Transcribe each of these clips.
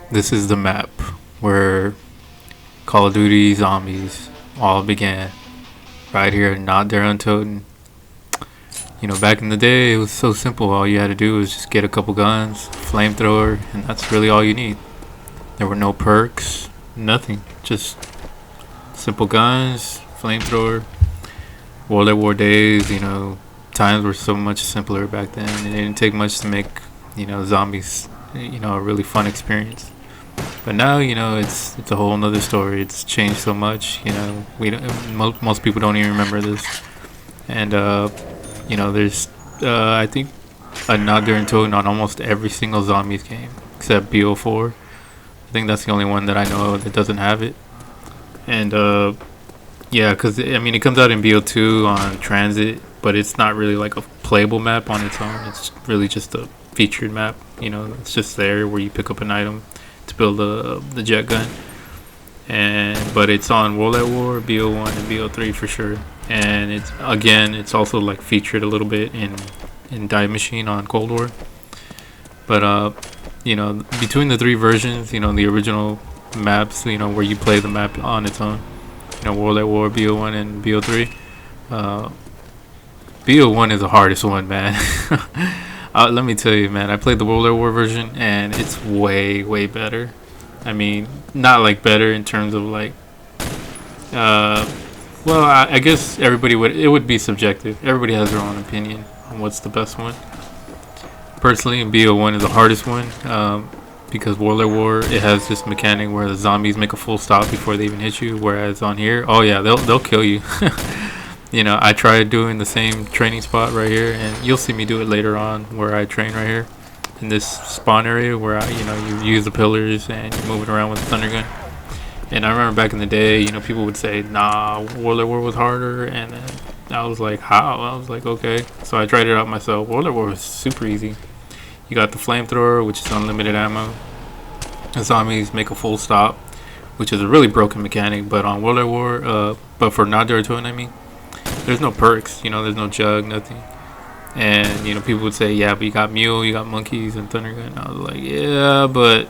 This is the map where Call of Duty Zombies all began. Right here in Untoten. Back in the day, it was so simple. All you had to do was just get a couple guns, flamethrower, and that's really all you need. There were no perks, nothing. Just simple guns, flamethrower. World at War days, times were so much simpler back then. It didn't take much to make, zombies, a really fun experience. But now, it's a whole nother story. It's changed so much. We don't, most people don't even remember this. And there's I think a nod there and token on almost every single zombies game except BO4. I think that's the only one that I know of that doesn't have it. And yeah, because it comes out in BO2 on Transit, but it's not really like a playable map on its own. It's really just a featured map. It's just there where you pick up an item to build the jet gun. But it's on World at War, BO1, and BO3 for sure. And it's also like featured a little bit in Die Machine on Cold War. But between the three versions, the original maps, where you play the map on its own, World at War, BO1, and BO3. BO1 is the hardest one, man. Let me tell you, man. I played the World at War version, and it's way better. Not like better in terms of like, well, I guess it would be subjective. Everybody has their own opinion on what's the best one. Personally, BO1 is the hardest one, because World at War, it has this mechanic where the zombies make a full stop before they even hit you, whereas on here, oh yeah, they'll kill you. I tried doing the same training spot right here, and you'll see me do it later on where I train right here in this spawn area where you use the pillars and you move it around with the thunder gun. And I remember back in the day, people would say, nah, World at War was harder, and then I was like, how? I was like, okay. So I tried it out myself. World at War was super easy. You got the flamethrower, which is unlimited ammo. The zombies make a full stop, which is a really broken mechanic. But on World at War, but for Nacht, there's no perks. There's no jug, nothing. And people would say, yeah, but you got mule, you got monkeys, and thunder gun. I was like, yeah, but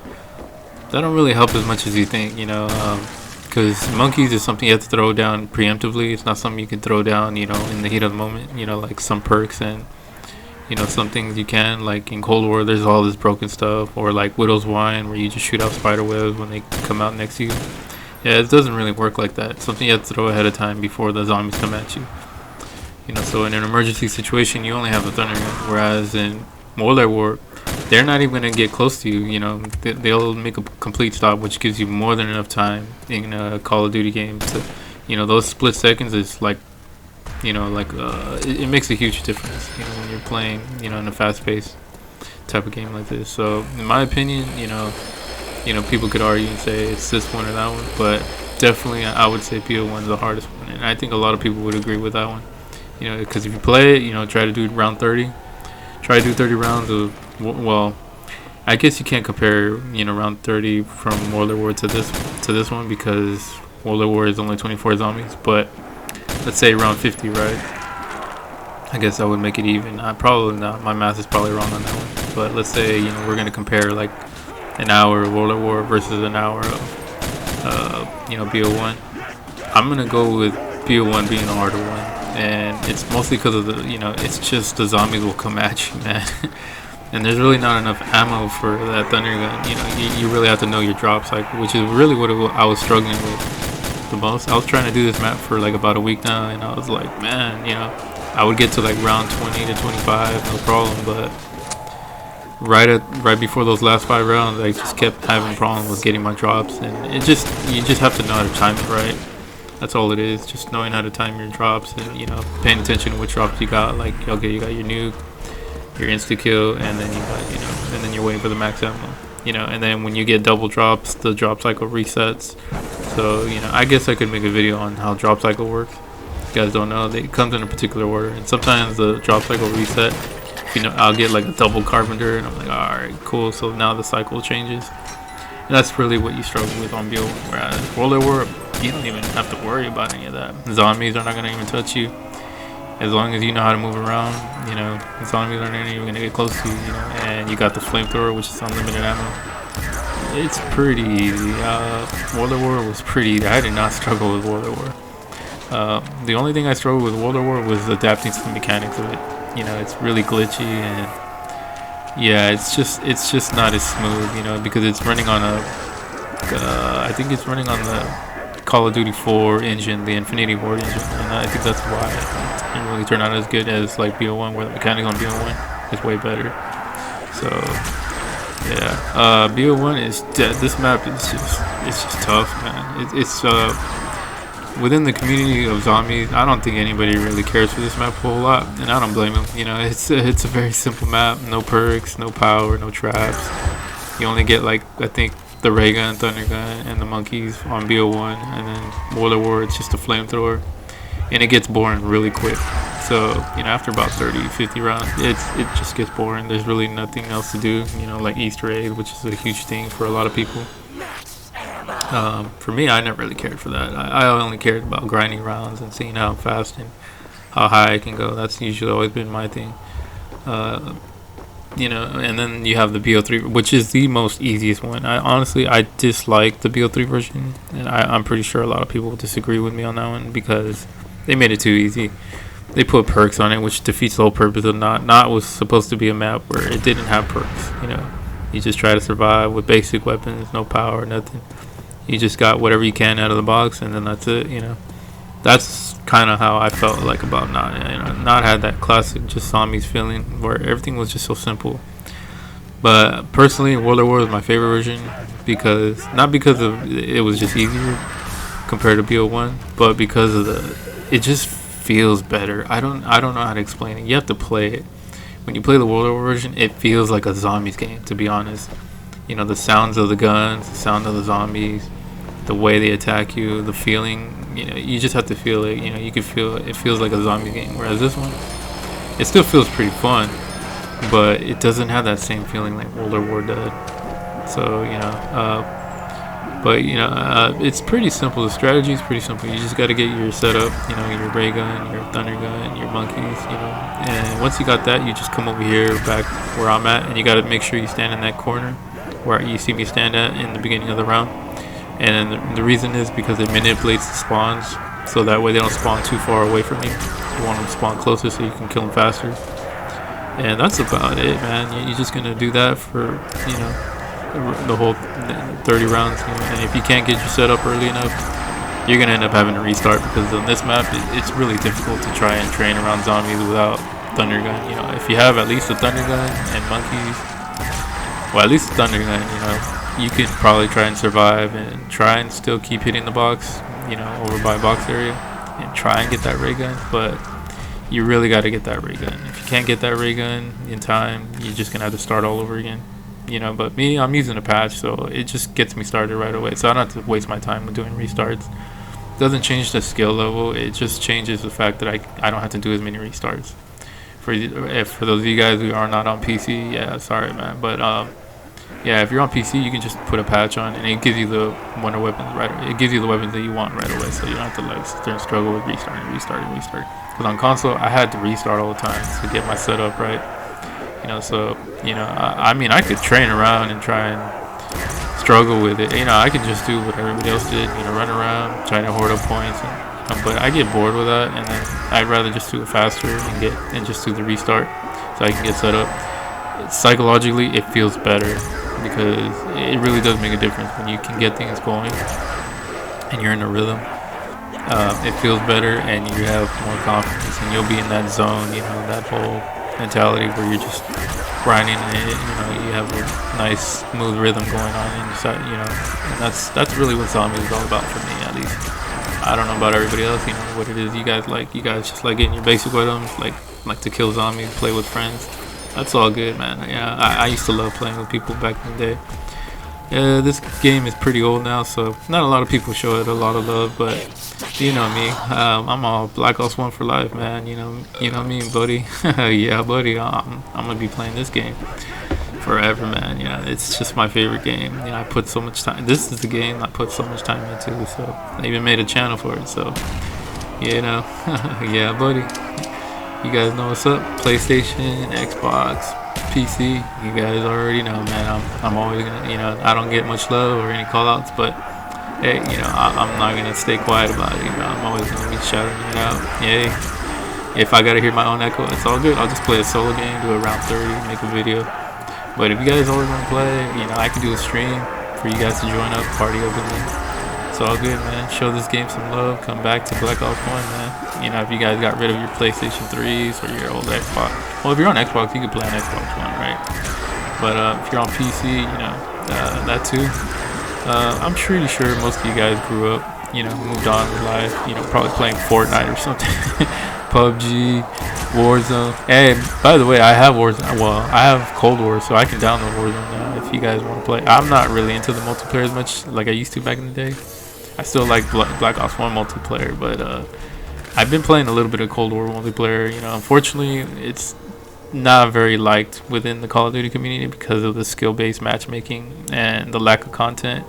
that don't really help as much as you think. Because monkeys is something you have to throw down preemptively. It's not something you can throw down, in the heat of the moment. Like some perks and some things you can, like in Cold War, there's all this broken stuff, or like Widow's Wine, where you just shoot out spider webs when they come out next to you. Yeah, it doesn't really work like that. It's something you have to throw ahead of time before the zombies come at you. So in an emergency situation, you only have the thunder gun, whereas in World at War, they're not even gonna get close to you. They'll make a complete stop, which gives you more than enough time in a Call of Duty game to, those split seconds is like, it makes a huge difference, when you're playing, in a fast-paced type of game like this. So in my opinion, people could argue and say it's this one or that one, but definitely I would say PO1 is the hardest one, and I think a lot of people would agree with that one. Because if you play it, try to do round 30. Try to do 30 rounds of, well, I guess you can't compare, round 30 from World at War to this one, because World at War is only 24 zombies, but let's say round 50, right? I guess that would make it even. Probably not. My math is probably wrong on that one. But let's say, we're going to compare like an hour of World at War versus an hour of, BO1. I'm going to go with BO1 being the harder one. And it's mostly because of the, it's just the zombies will come at you, man. And there's really not enough ammo for that thunder gun. You really have to know your drop cycle, which is really what I was struggling with the most. I was trying to do this map for like about a week now, and I was like, man, I would get to like round 20 to 25, no problem. But right before those last 5 rounds, I just kept having problems with getting my drops, and you just have to know how to time it right. That's all it is, just knowing how to time your drops and, paying attention to which drops you got. Like, okay, you got your nuke, your insta kill, and then you got, and then you're waiting for the max ammo. And then when you get double drops, the drop cycle resets. So, I guess I could make a video on how drop cycle works. If you guys don't know, it comes in a particular order, and sometimes the drop cycle reset. I'll get like a double carpenter, and I'm like, alright, cool, so now the cycle changes. And that's really what you struggle with on BO1, whereas World at War, you don't even have to worry about any of that. Zombies are not going to even touch you. As long as you know how to move around, zombies aren't even going to get close to you, and you got the flamethrower, which is unlimited ammo. It's pretty easy. World at War was pretty easy. I did not struggle with World at War. The only thing I struggled with World at War was adapting to the mechanics of it. You know, it's really glitchy, and yeah, it's just not as smooth. You know, because it's running on a I think it's running on the Call of Duty 4 engine, the Infinity Ward engine, and I think that's why it didn't really turn out as good as like BO1, where the mechanics on BO1 is way better. So yeah, BO1 is this map is just tough, man. It's within the community of zombies, I don't think anybody really cares for this map a whole lot, and I don't blame them. You know, it's a very simple map, no perks, no power, no traps. You only get like, I think, the ray gun, thunder gun, and the monkeys on BO1, and then World at War, it's just a flamethrower, and it gets boring really quick. So, you know, after about 30, 50 rounds, it just gets boring. There's really nothing else to do, you know, like Easter egg, which is a huge thing for a lot of people. For me, I never really cared for that. I only cared about grinding rounds and seeing how fast and how high I can go. That's usually always been my thing. You know, and then you have the BO3, which is the most easiest one. I dislike the BO3 version, and I'm pretty sure a lot of people will disagree with me on that one because they made it too easy. They put perks on it, which defeats the whole purpose of Nacht. Nacht was supposed to be a map where it didn't have perks. You know, you just try to survive with basic weapons, no power, nothing. You just got whatever you can out of the box, and then that's it. You know, that's kind of how I felt like about Nacht. You know, Nacht had that classic just zombies feeling where everything was just so simple. But personally, World at War is my favorite version because not because of it was just easier compared to BO1, but because of it just feels better. I don't know how to explain it. You have to play it. When you play the World at War version, it feels like a zombies game, to be honest. You know, the sounds of the guns, the sound of the zombies, the way they attack you, the feeling, you know, you just have to feel it. You know, you can feel it. It feels like a zombie game. Whereas this one, it still feels pretty fun, but it doesn't have that same feeling like World at War did. So, you know, but, you know, it's pretty simple. The strategy is pretty simple. You just got to get your setup, you know, your ray gun, your thunder gun, your monkeys, you know. And once you got that, you just come over here back where I'm at, and you got to make sure you stand in that corner where you see me stand at in the beginning of the round. And the reason is because it manipulates the spawns, so that way they don't spawn too far away from you. You want them to spawn closer so you can kill them faster. And that's about it, man. You're just gonna do that for, you know, the whole 30 rounds. You know? And if you can't get your setup early enough, you're gonna end up having to restart, because on this map it's really difficult to try and train around zombies without thunder gun. You know, if you have at least a thunder gun and monkeys, well, at least a thunder gun, you know, you could probably try and survive and try and still keep hitting the box, you know, over by box area, and try and get that ray gun. But you really got to get that ray gun. If you can't get that ray gun in time, you're just gonna have to start all over again, you know. But me, I'm using a patch, so it just gets me started right away, so I don't have to waste my time with doing restarts. It doesn't change the skill level, it just changes the fact that I don't have to do as many restarts. For those of you guys who are not on PC, yeah, sorry, man, but yeah, if you're on PC, you can just put a patch on, and it gives you the wonder weapons it gives you the weapons that you want right away, so you don't have to like sit there and struggle with restarting. Because on console, I had to restart all the time to get my setup right. You know, so, you know, I mean, I could train around and try and struggle with it. You know, I could just do what everybody else did, you know, run around, try to hoard up points, but I get bored with that, and then I'd rather just do it faster and just do the restart so I can get set up. Psychologically, it feels better, because it really does make a difference when you can get things going and you're in a rhythm. It feels better, and you have more confidence, and you'll be in that zone, you know, that whole mentality where you're just grinding it, you know, you have a nice smooth rhythm going on inside, you know, and that's really what zombies is all about for me, at least. I don't know about everybody else, you know, what it is you guys like. You guys just like getting your basic items, like to kill zombies, play with friends. That's all good, man. Yeah, I used to love playing with people back in the day. This game is pretty old now, so not a lot of people show it a lot of love, but you know me, I'm all Black Ops 1 for life, man. You know me, buddy. Yeah, buddy, I'm gonna be playing this game forever, man. Yeah, it's just my favorite game. You know, I put so much time. This is the game I put so much time into, so I even made a channel for it. So, you know, yeah, buddy. You guys know what's up. PlayStation, Xbox, PC, you guys already know, man. I'm always gonna, I don't get much love or any callouts, but hey, I'm not gonna stay quiet about it. I'm always gonna be shouting it out. Yay! If I gotta hear my own echo, it's all good. I'll just play a solo game, do a round 30, make a video. But if you guys always want to play, I can do a stream for you guys to join up, party up with me. It's all good, man. Show this game some love. Come back to Black Ops 1, man. If you guys got rid of your PlayStation 3s or your old Xbox. Well, if you're on Xbox, you can play on Xbox One, right? But if you're on PC, that too. I'm pretty sure most of you guys grew up, moved on with life, probably playing Fortnite or something. PUBG, Warzone. Hey, by the way, I have Warzone. Well, I have Cold War, so I can download Warzone now if you guys want to play. I'm not really into the multiplayer as much like I used to back in the day. I still like Black Ops 1 multiplayer, but I've been playing a little bit of Cold War multiplayer. Unfortunately, it's not very liked within the Call of Duty community because of the skill-based matchmaking and the lack of content.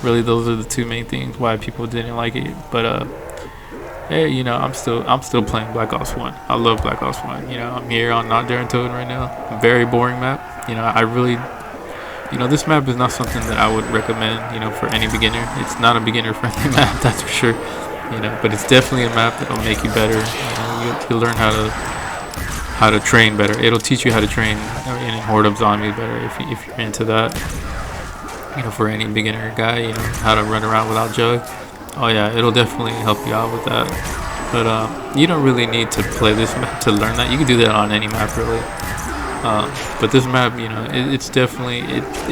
Really, those are the two main things why people didn't like it. But hey, I'm still playing Black Ops 1. I love Black Ops 1. I'm here on Untoten right now. Very boring map. I really, this map is not something that I would recommend, for any beginner. It's not a beginner-friendly map, that's for sure. But it's definitely a map that'll make you better. You'll learn how to train better. It'll teach you how to train and horde up zombies better if you're into that. For any beginner guy, how to run around without jug. Oh yeah, it'll definitely help you out with that. But you don't really need to play this map to learn that. You can do that on any map, really. But this map, it's definitely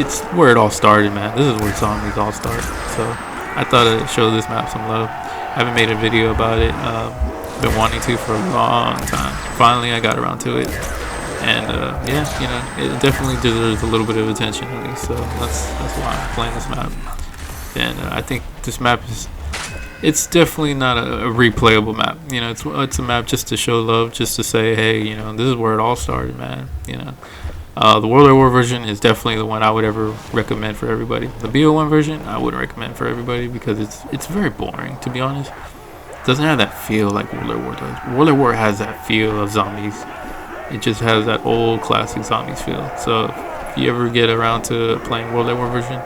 it's where it all started, man. This is where zombies all start. So I thought I'd show this map some love. I haven't made a video about it. Been wanting to for a long time. Finally, I got around to it. And yeah, it definitely deserves a little bit of attention at least. So that's why I'm playing this map. And I think this map it's definitely not a replayable map. It's a map just to show love, just to say, hey, this is where it all started, man. The World War version is definitely the one I would ever recommend for everybody. The BO1 version, I wouldn't recommend for everybody because it's very boring, to be honest. It doesn't have that feel like World War does. World War has that feel of zombies. It just has that old classic zombies feel. So if you ever get around to playing World War version,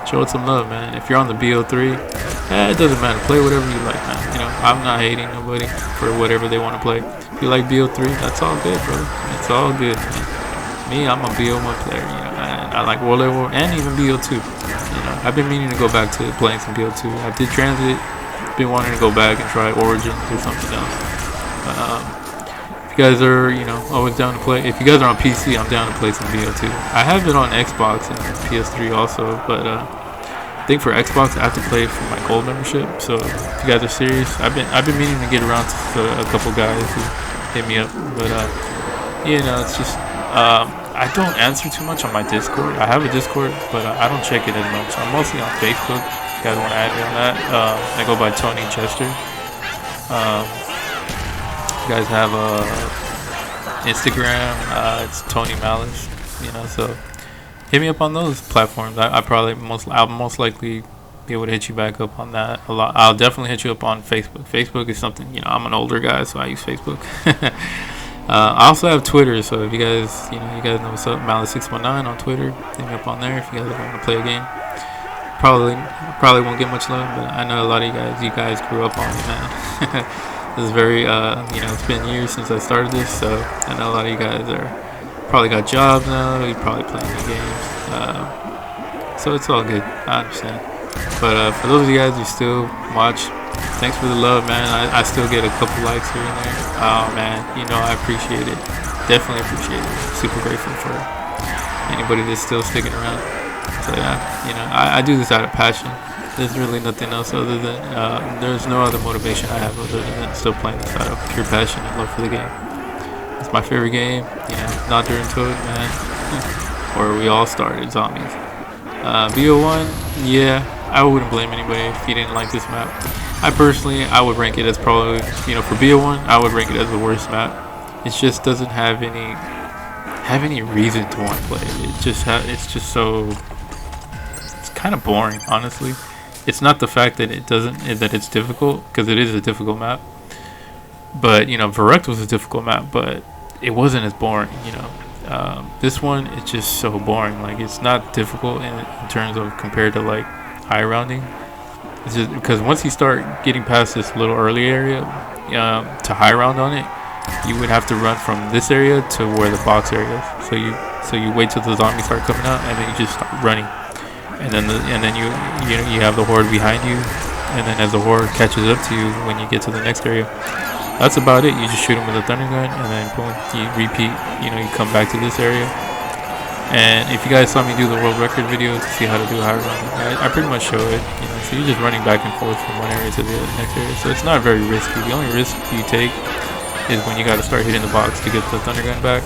show it some love, man. If you're on the BO3, it doesn't matter. Play whatever you like, man. I'm not hating nobody for whatever they want to play. If you like BO3, that's all good, brother. It's all good, man. Me, I'm a BO1 player, and I like World War and even BO2. I've been meaning to go back to playing some BO2. I did Transit. Been wanting to go back and try Origins or something else. If you guys are, always down to play. If you guys are on PC, I'm down to play some BO2. I have it on Xbox and PS3 also, but I think for Xbox I have to play it for my gold membership. So if you guys are serious, I've been meaning to get around to a couple guys who hit me up, but it's just I don't answer too much on my Discord. I have a Discord, but I don't check it as much. I'm mostly on Facebook. If you guys want to add me on that, I go by Tony Chester. You guys have Instagram, it's Tony Malice, so hit me up on those platforms. I'll most likely be able to hit you back up on that a lot. I'll definitely hit you up on Facebook. Facebook is something, I'm an older guy, so I use Facebook. I also have Twitter, so if you guys, you guys know what's up, Malice619 on Twitter. Hit me up on there if you guys ever want to play a game. Probably won't get much love, but I know a lot of you guys grew up on it, man. This is very, it's been years since I started this, so I know a lot of you guys probably got jobs now. You're probably playing new games, so it's all good. I understand. But for those of you guys who still watch, thanks for the love, man. I still get a couple likes here and there. Oh man, I appreciate it. Definitely appreciate it. Super grateful for anybody that's still sticking around. So yeah, I do this out of passion. There's really nothing else other than there's no other motivation I have other than still playing this out of pure passion and love for the game. It's my favorite game, not during Untoten, man. Where we all started, zombies. BO1, yeah, I wouldn't blame anybody if you didn't like this map. I would rank it as probably, for BO1, I would rank it as the worst map. It just doesn't have any reason to want to play it. It's just so, it's kind of boring, honestly. It's not the fact that it's difficult, because it is a difficult map. But Verrect was a difficult map, but it wasn't as boring. This one, it's just so boring. Like, it's not difficult in terms of compared to like high rounding. It's just because once you start getting past this little early area to high round on it, you would have to run from this area to where the box area is. So you wait till the zombies start coming out, and then you just start running. And then you have the horde behind you, and then as the horde catches up to you when you get to the next area, that's about it. You just shoot them with a thunder gun, and then boom, you repeat. You come back to this area. And if you guys saw me do the world record video to see how to do high rounding, I pretty much show it. So you're just running back and forth from one area to the next area. So it's not very risky. The only risk you take is when you got to start hitting the box to get the thunder gun back,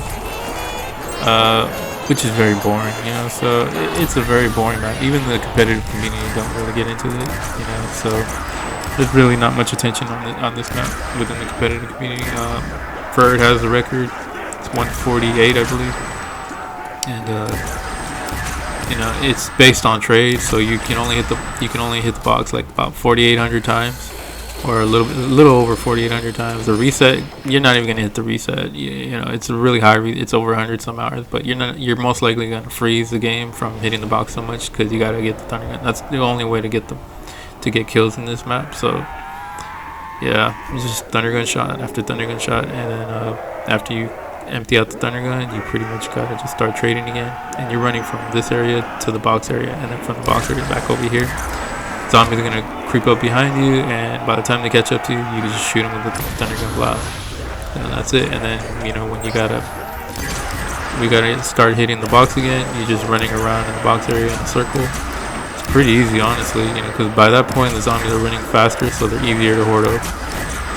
which is very boring. So it's a very boring map. Even the competitive community don't really get into it. So there's really not much attention on this map within the competitive community. Ferd has the record. It's 148, I believe. And it's based on trades, so you can only hit the box like about 4,800 times, or a little over 4,800 times. The reset, you're not even gonna hit the reset. It's a really high. It's over 100 some hours, but you're most likely gonna freeze the game from hitting the box so much because you gotta get the thunder gun. That's the only way to get kills in this map. So yeah, it's just thunder gun shot after thunder gun shot, and then after you empty out the thunder gun, you pretty much gotta just start trading again, and you're running from this area to the box area, and then from the box area back over here. Zombies are gonna creep up behind you, and by the time they catch up to you, you can just shoot them with the thunder gun blast, and then that's it. And then when we gotta start hitting the box again, you're just running around in the box area in a circle. It's pretty easy, honestly, because by that point the zombies are running faster, so they're easier to horde up.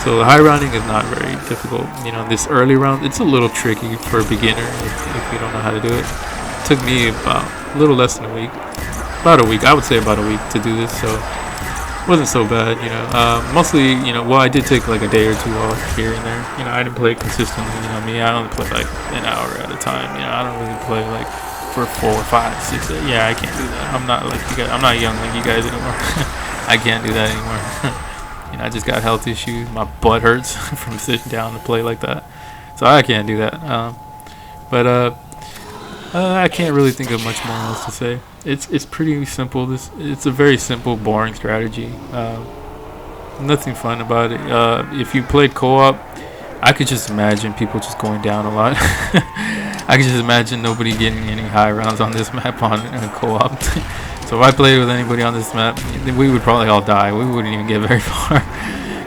So the high rounding is not very difficult. This early round, it's a little tricky for a beginner if you don't know how to do it. It took me about a little less than a week. About a week, I would say about a week to do this, so it wasn't so bad, Mostly, I did take like a day or two off here and there. I didn't play consistently, I only play like an hour at a time. I don't really play like for 4, 5, 6 days. Yeah, I can't do that. I'm not like you guys. I'm not young like you guys anymore. I can't do that anymore. I just got health issues. My butt hurts from sitting down to play like that, so I can't do that. But I can't really think of much more else to say. It's pretty simple. It's a very simple, boring strategy. Nothing fun about it. If you played co-op, I could just imagine people just going down a lot. I could just imagine nobody getting any high rounds on this map on co-op. So if I played with anybody on this map, we would probably all die. We wouldn't even get very far.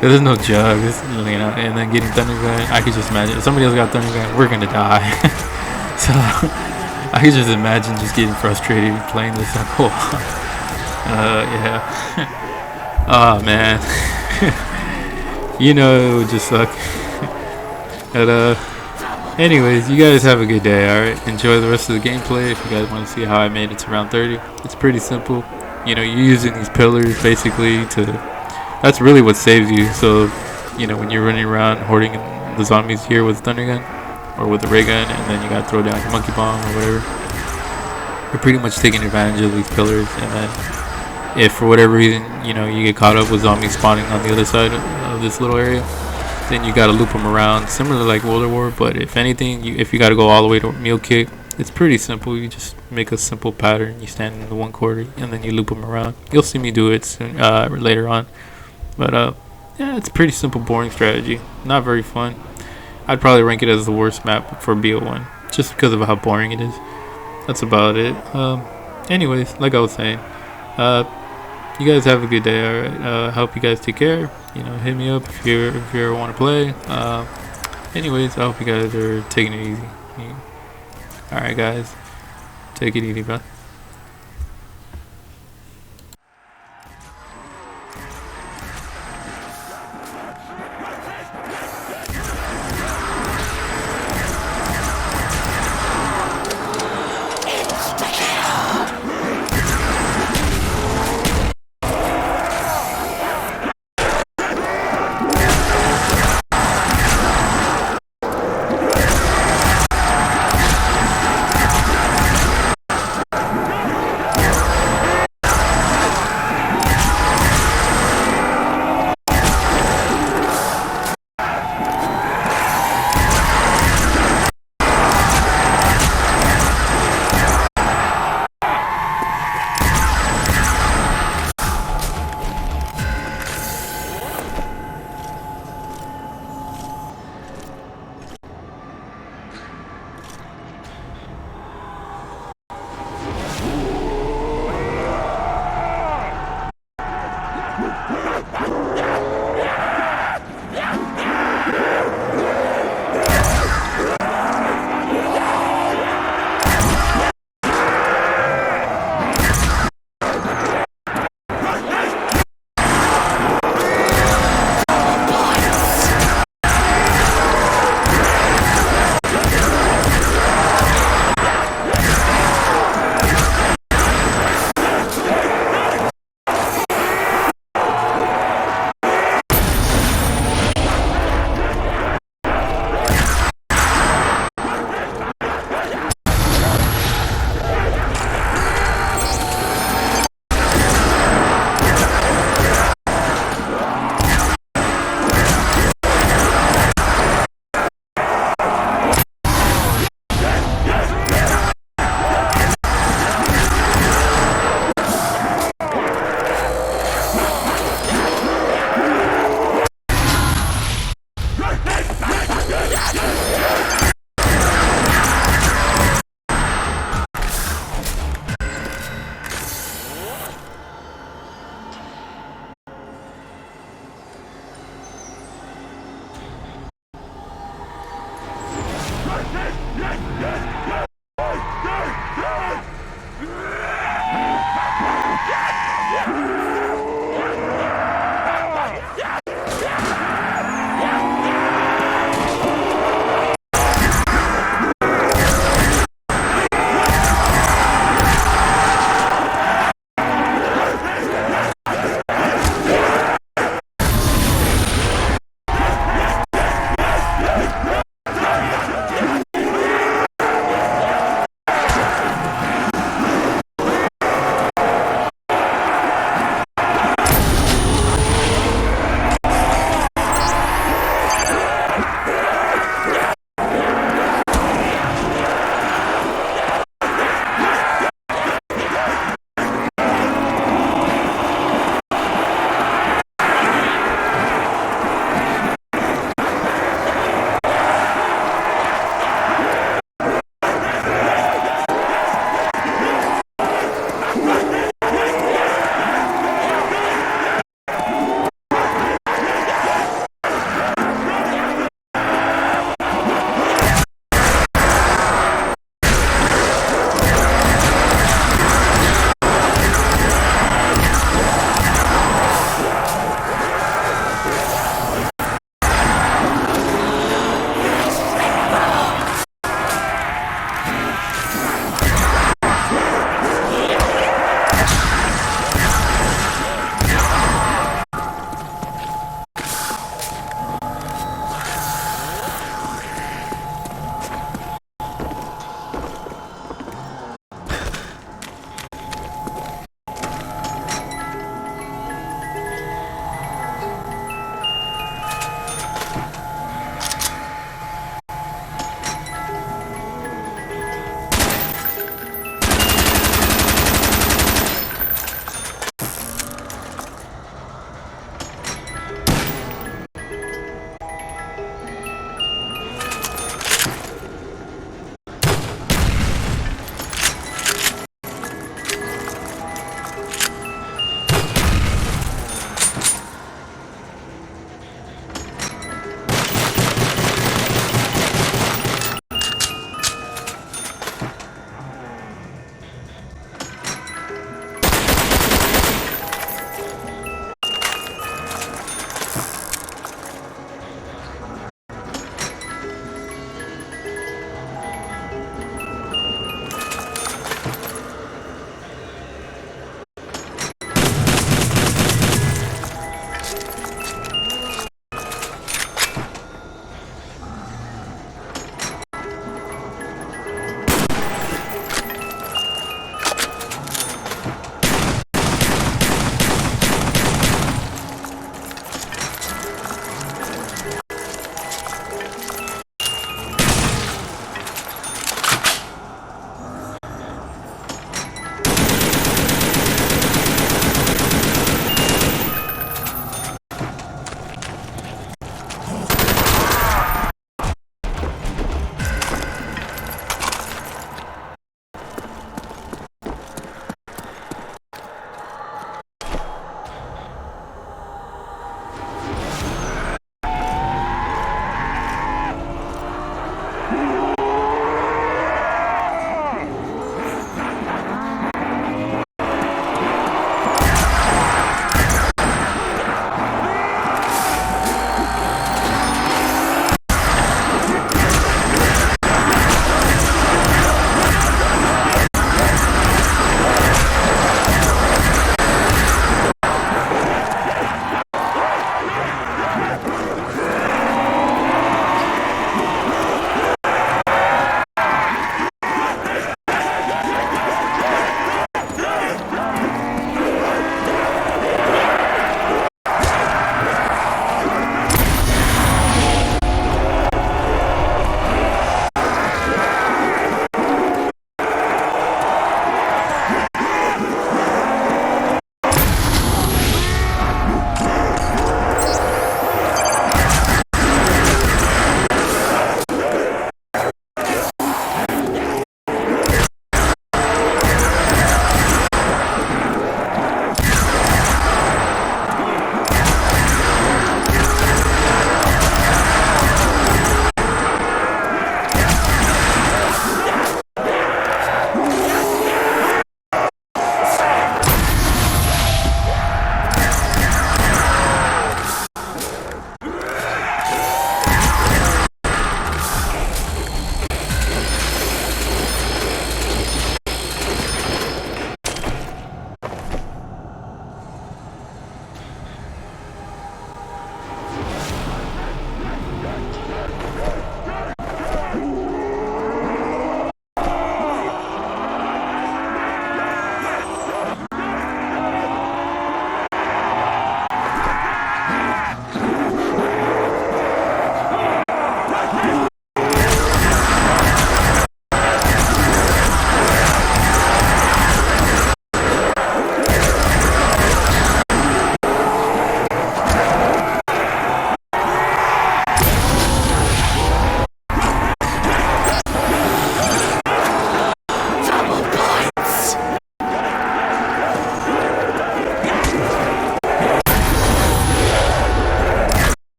There's no jugs, and then getting thunder gun. I could just imagine if somebody else got thunder gun, we're gonna die. So I could just imagine just getting frustrated playing this on co-op. Yeah. Oh man. It would just suck. But anyways, you guys have a good day, alright? Enjoy the rest of the gameplay. If you guys want to see how I made it to round 30, it's pretty simple. You're using these pillars basically that's really what saves you. So, when you're running around hoarding the zombies here with a thunder gun or with a ray gun, and then you gotta throw down your monkey bomb or whatever, you're pretty much taking advantage of these pillars. And then if for whatever reason, you get caught up with zombies spawning on the other side of this little area, then you gotta loop them around, similar like World War. But if anything, if you gotta go all the way to meal kick, it's pretty simple. You just make a simple pattern. You stand in the one quarter, and then you loop them around. You'll see me do it soon, later on. But yeah, it's a pretty simple, boring strategy. Not very fun. I'd probably rank it as the worst map for BO1, just because of how boring it is. That's about it. Anyways, like I was saying, you guys have a good day. Alright. I hope you guys take care. Hit me up if you ever want to play. Anyways, I hope you guys are taking it easy. Alright guys, take it easy, bro.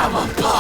I'm a